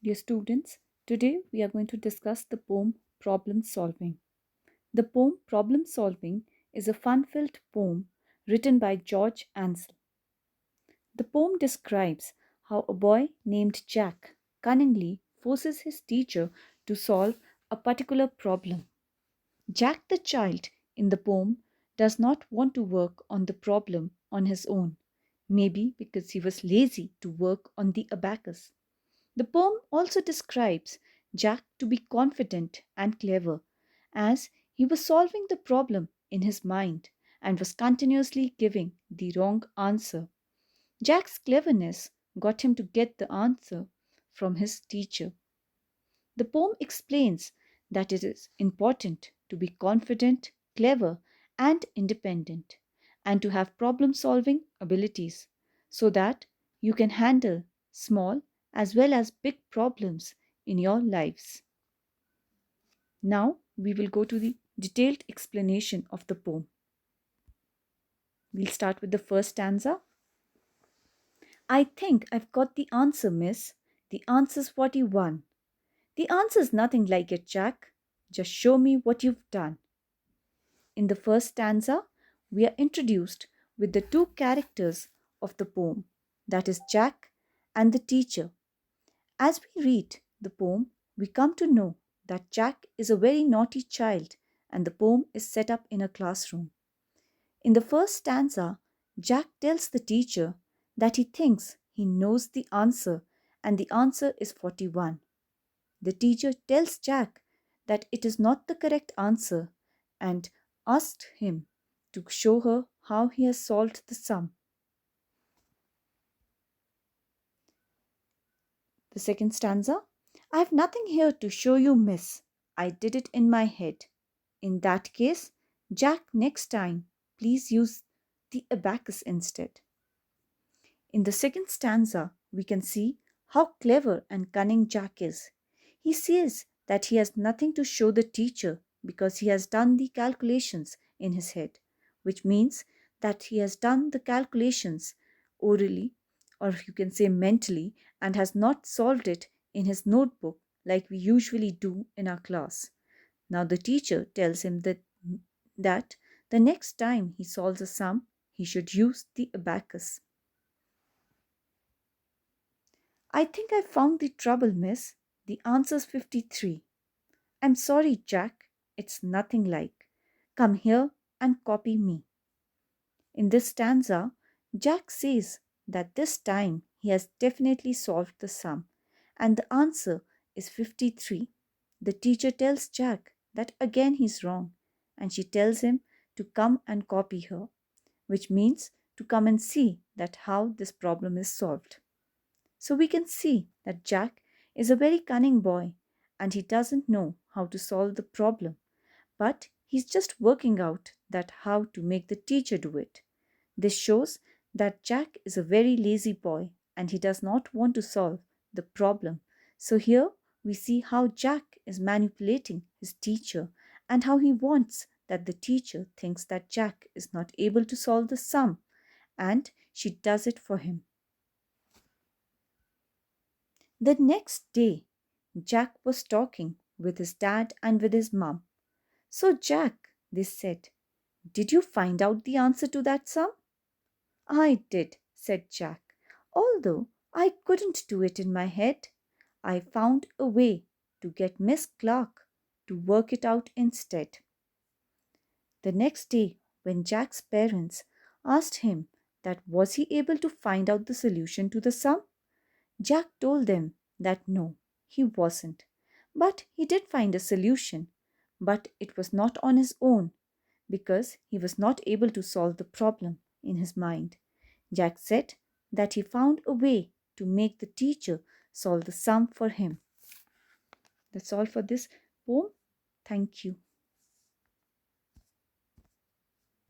Dear students, today we are going to discuss the poem Problem Solving. The poem Problem Solving is a fun filled poem written by George Ansel. The poem describes how a boy named Jack cunningly forces his teacher to solve a particular problem. Jack the child in the poem does not want to work on the problem on his own, maybe because he was lazy to work on the abacus. The poem also describes Jack to be confident and clever, as he was solving the problem in his mind and was continuously giving the wrong answer. Jack's cleverness got him to get the answer from his teacher. The poem explains that it is important to be confident, clever, and independent, and to have problem solving abilities so that you can handle small as well as big problems in your lives. Now we will go to the detailed explanation of the poem. We'll start with the first stanza. I think I've got the answer, miss. The answer's 41. The answer's nothing like it, Jack. Just show me what you've done. In the first stanza, we are introduced with the two characters of the poem, that is, Jack and the teacher. As we read the poem, we come to know that Jack is a very naughty child and the poem is set up in a classroom. In the first stanza, Jack tells the teacher that he thinks he knows the answer and the answer is 41. The teacher tells Jack that it is not the correct answer and asked him to show her how he has solved the sum. The second stanza, I have nothing here to show you, miss. I did it in my head. In that case, Jack, next time, please use the abacus instead. In the second stanza, we can see how clever and cunning Jack is. He says that he has nothing to show the teacher because he has done the calculations in his head, which means that he has done the calculations orally, or you can say mentally, and has not solved it in his notebook like we usually do in our class. Now the teacher tells him that the next time he solves a sum, he should use the abacus. I think I found the trouble, miss. The answer's 53. I'm sorry, Jack. It's nothing like. Come here and copy me. In this stanza, Jack says that this time he has definitely solved the sum and the answer is 53. The teacher tells Jack that again he's wrong and she tells him to come and copy her, which means to come and see that how this problem is solved. So we can see that Jack is a very cunning boy and he doesn't know how to solve the problem, but he's just working out that how to make the teacher do it. This shows that Jack is a very lazy boy and he does not want to solve the problem. So here we see how Jack is manipulating his teacher and how he wants that the teacher thinks that Jack is not able to solve the sum and she does it for him. The next day, Jack was talking with his dad and with his mum. So, Jack, they said, did you find out the answer to that sum? I did, said Jack, although I couldn't do it in my head. I found a way to get Miss Clark to work it out instead. The next day, when Jack's parents asked him that was he able to find out the solution to the sum, Jack told them that no, he wasn't. But he did find a solution, but it was not on his own because he was not able to solve the problem in his mind. Jack said that he found a way to make the teacher solve the sum for him. That's all for this poem. Thank you.